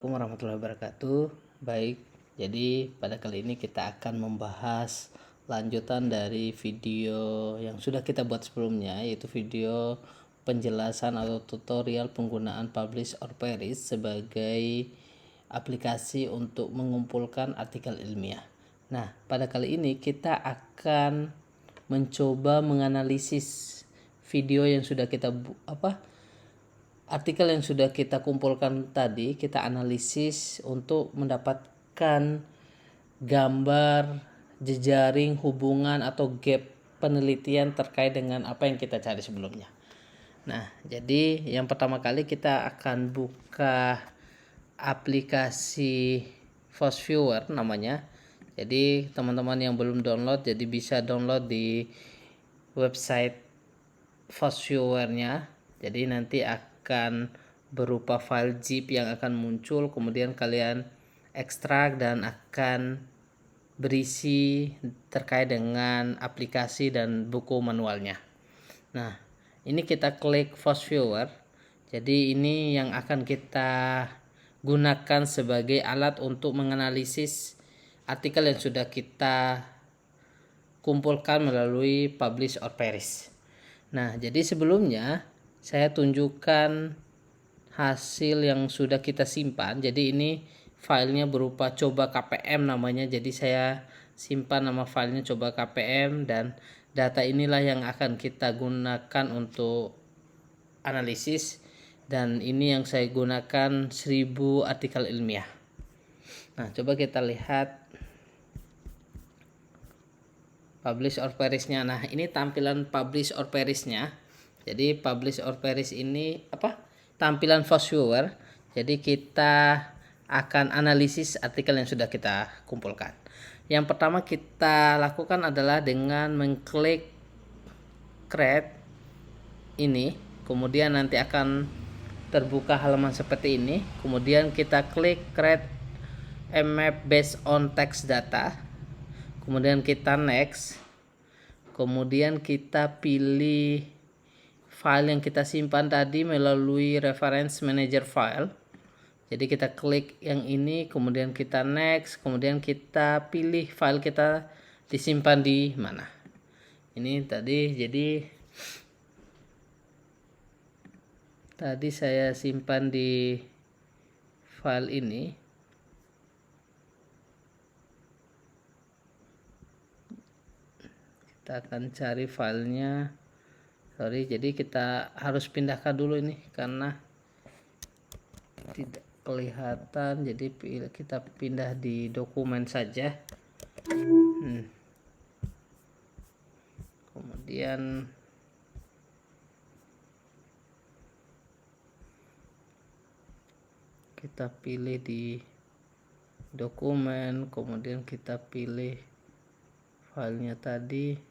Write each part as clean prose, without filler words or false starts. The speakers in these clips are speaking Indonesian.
Assalamualaikum warahmatullahi wabarakatuh. Baik, jadi pada kali ini kita akan membahas lanjutan dari video yang sudah kita buat sebelumnya, yaitu video penjelasan atau tutorial penggunaan Publish or Perish sebagai aplikasi untuk mengumpulkan artikel ilmiah. Nah, pada kali ini kita akan mencoba menganalisis video yang sudah kita artikel yang sudah kita kumpulkan tadi, kita analisis untuk mendapatkan gambar jejaring hubungan atau gap penelitian terkait dengan apa yang kita cari sebelumnya. Nah, jadi yang pertama kali kita akan buka aplikasi Fast Viewer namanya. Jadi teman-teman yang belum download, jadi bisa download di website Fast Viewer-nya. Jadi nanti akan berupa file zip yang akan muncul, kemudian kalian ekstrak dan akan berisi terkait dengan aplikasi dan buku manualnya. Nah, ini kita klik Fast Viewer. Jadi ini yang akan kita gunakan sebagai alat untuk menganalisis artikel yang sudah kita kumpulkan melalui Publish or Perish. Nah, jadi sebelumnya saya tunjukkan hasil yang sudah kita simpan. Jadi ini filenya berupa coba KPM namanya. Jadi saya simpan nama filenya coba KPM, dan data inilah yang akan kita gunakan untuk analisis. Dan ini yang saya gunakan 1000 artikel ilmiah. Nah, coba kita lihat Publish or Perish-nya. Nah, ini tampilan Publish or Perish-nya. Jadi Publish or Perish ini tampilan Fast Viewer. Jadi kita akan analisis artikel yang sudah kita kumpulkan. Yang pertama kita lakukan adalah dengan mengklik create ini, kemudian nanti akan terbuka halaman seperti ini. Kemudian kita klik create a map based on text data. Kemudian kita next. Kemudian kita pilih file yang kita simpan tadi melalui reference manager file. Jadi kita klik yang ini, kemudian kita next, kemudian kita pilih file kita disimpan di mana. Ini tadi saya simpan di file ini. Kita akan cari filenya. Jadi kita harus pindahkan dulu ini karena tidak kelihatan. Jadi kita pindah di dokumen saja. Kemudian kita pilih di dokumen, kemudian kita pilih filenya tadi.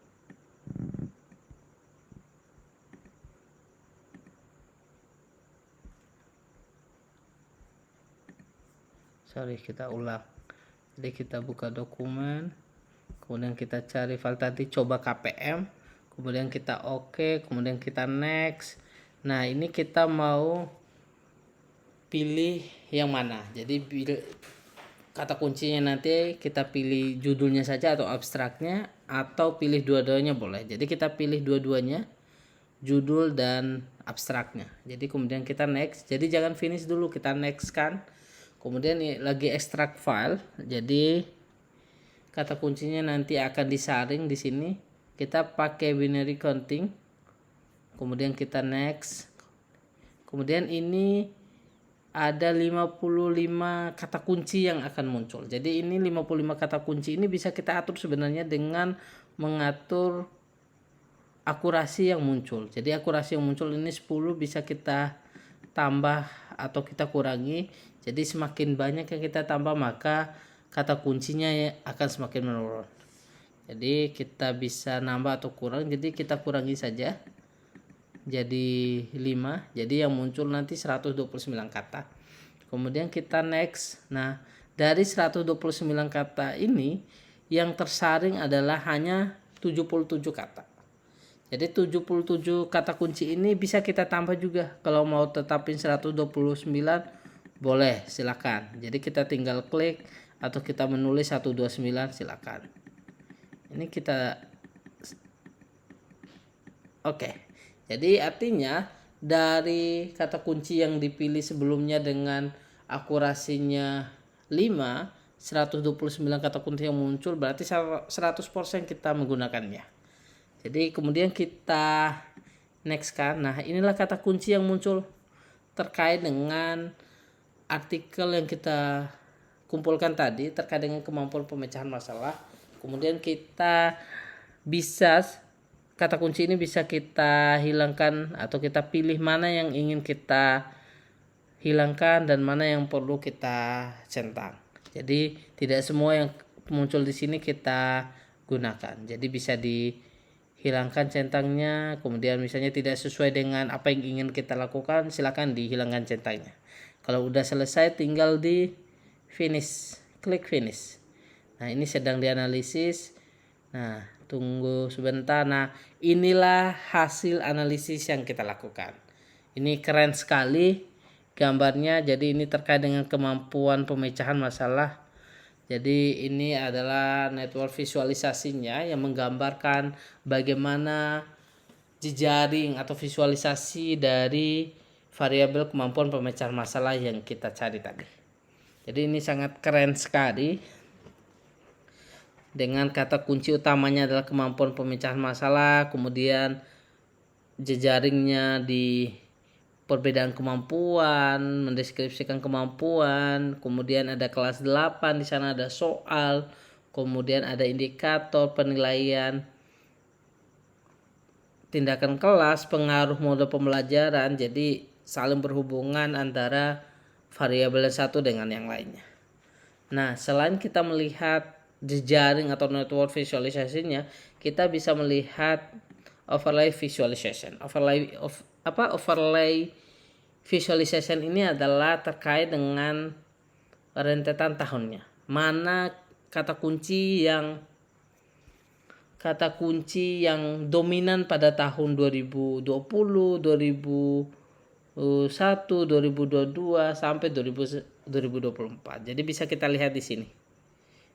Kita ulang. Jadi kita buka dokumen, kemudian kita cari file tadi coba KPM, kemudian kita oke, kemudian kita next. Nah, ini kita mau pilih yang mana. Jadi kata kuncinya nanti kita pilih judulnya saja atau abstraknya, atau pilih dua-duanya boleh. Jadi kita pilih dua-duanya, judul dan abstraknya. Jadi kemudian kita next. Jadi jangan finish dulu, kita next kan. Kemudian lagi ekstrak file. Jadi kata kuncinya nanti akan disaring di sini. Kita pakai binary counting. Kemudian kita next. Kemudian ini ada 55 kata kunci yang akan muncul. Jadi ini 55 kata kunci ini bisa kita atur sebenarnya dengan mengatur akurasi yang muncul. Jadi akurasi yang muncul ini 10, bisa kita tambah atau kita kurangi. Jadi semakin banyak yang kita tambah, maka kata kuncinya akan semakin menurun. Jadi kita bisa nambah atau kurang. Jadi kita kurangi saja jadi 5. Jadi yang muncul nanti 129 kata. Kemudian kita next. Nah, dari 129 kata ini yang tersaring adalah hanya 77 kata. Jadi 77 kata kunci ini bisa kita tambah juga. Kalau mau tetapin 129 Boleh, silakan. Jadi kita tinggal klik atau kita menulis 129, silakan. Ini kita oke. Jadi artinya dari kata kunci yang dipilih sebelumnya dengan akurasinya 5, 129 kata kunci yang muncul berarti 100% kita menggunakannya. Jadi kemudian kita next kan. Nah, inilah kata kunci yang muncul terkait dengan artikel yang kita kumpulkan tadi terkait dengan kemampuan pemecahan masalah. Kemudian kita bisa kata kunci ini bisa kita hilangkan atau kita pilih mana yang ingin kita hilangkan dan mana yang perlu kita centang. Jadi tidak semua yang muncul di sini kita gunakan. Jadi bisa dihilangkan centangnya, kemudian misalnya tidak sesuai dengan apa yang ingin kita lakukan, silakan dihilangkan centangnya. Kalau udah selesai tinggal di finish, klik finish. Nah, ini sedang dianalisis. Nah, tunggu sebentar. Nah, inilah hasil analisis yang kita lakukan. Ini keren sekali gambarnya. Jadi ini terkait dengan kemampuan pemecahan masalah. Jadi ini adalah network visualisasinya yang menggambarkan bagaimana jejaring atau visualisasi dari variabel kemampuan pemecahan masalah yang kita cari tadi. Jadi ini sangat keren sekali. Dengan kata kunci utamanya adalah kemampuan pemecahan masalah, kemudian jejaringnya di perbedaan kemampuan, mendeskripsikan kemampuan, kemudian ada kelas 8, di sana ada soal, kemudian ada indikator penilaian tindakan kelas, pengaruh mode pembelajaran. Jadi saling berhubungan antara variabel satu dengan yang lainnya. Nah, selain kita melihat jejaring atau network visualisasinya, kita bisa melihat overlay visualization. Overlay visualization ini adalah terkait dengan rentetan tahunnya. Mana kata kunci dominan pada tahun 2020, 2001, 2022 sampai 2024. Jadi bisa kita lihat di sini.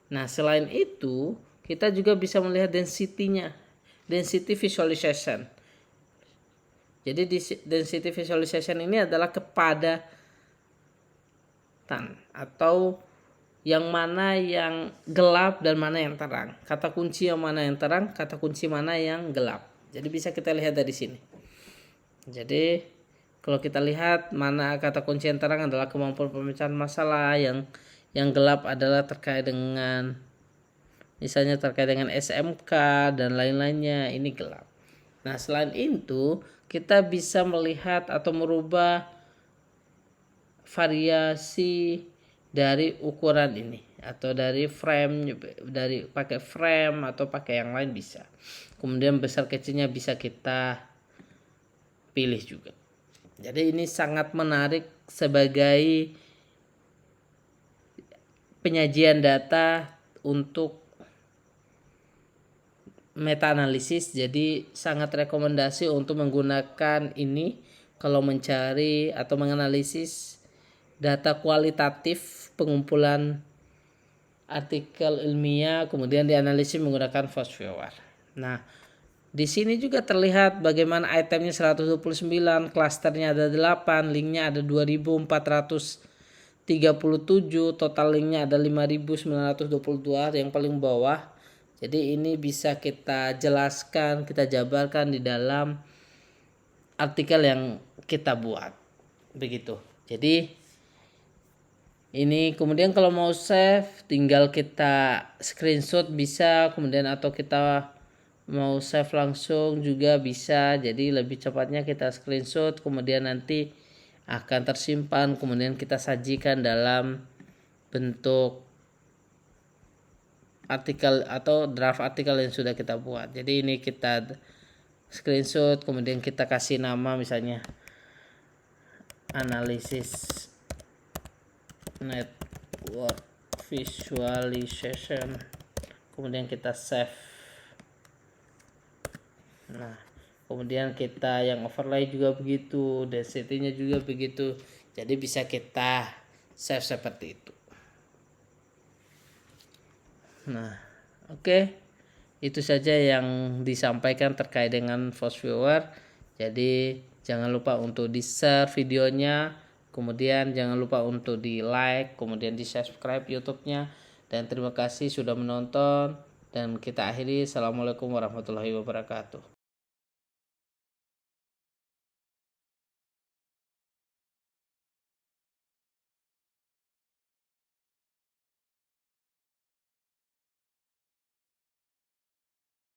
Nah, selain itu, kita juga bisa melihat density-nya. Density visualization. Jadi density visualization ini adalah kepadatan atau yang mana yang gelap dan mana yang terang. Kata kunci yang mana yang terang, kata kunci mana yang gelap. Jadi bisa kita lihat dari sini. Jadi kalau kita lihat mana kata kunci yang terang adalah kemampuan pemecahan masalah, yang gelap adalah terkait dengan misalnya terkait dengan SMK dan lain-lainnya, ini gelap. Nah, selain itu kita bisa melihat atau merubah variasi dari ukuran ini atau dari frame, dari pakai frame atau pakai yang lain bisa. Kemudian besar kecilnya bisa kita pilih juga. Jadi ini sangat menarik sebagai penyajian data untuk meta analisis. Jadi sangat rekomendasi untuk menggunakan ini kalau mencari atau menganalisis data kualitatif pengumpulan artikel ilmiah, kemudian dianalisis menggunakan fast viewer. Nah, di sini juga terlihat bagaimana itemnya 129, klasternya ada 8, linknya ada 2437, total linknya ada 5922 yang paling bawah. Jadi ini bisa kita jelaskan, kita jabarkan di dalam artikel yang kita buat. Begitu. Jadi ini kemudian kalau mau save tinggal kita screenshot bisa, kemudian atau kita mau save langsung juga bisa. Jadi lebih cepatnya kita screenshot, kemudian nanti akan tersimpan, kemudian kita sajikan dalam bentuk artikel atau draft artikel yang sudah kita buat. Jadi ini kita screenshot, kemudian kita kasih nama misalnya analisis network visualization, kemudian kita save. Nah, kemudian kita yang overlay juga begitu, density-nya juga begitu. Jadi bisa kita save seperti itu. Nah, oke. Itu saja yang disampaikan terkait dengan Fast Viewer. Jadi jangan lupa untuk di-share videonya, kemudian jangan lupa untuk di-like, kemudian di-subscribe YouTube-nya. Dan terima kasih sudah menonton, dan kita akhiri. Assalamualaikum warahmatullahi wabarakatuh.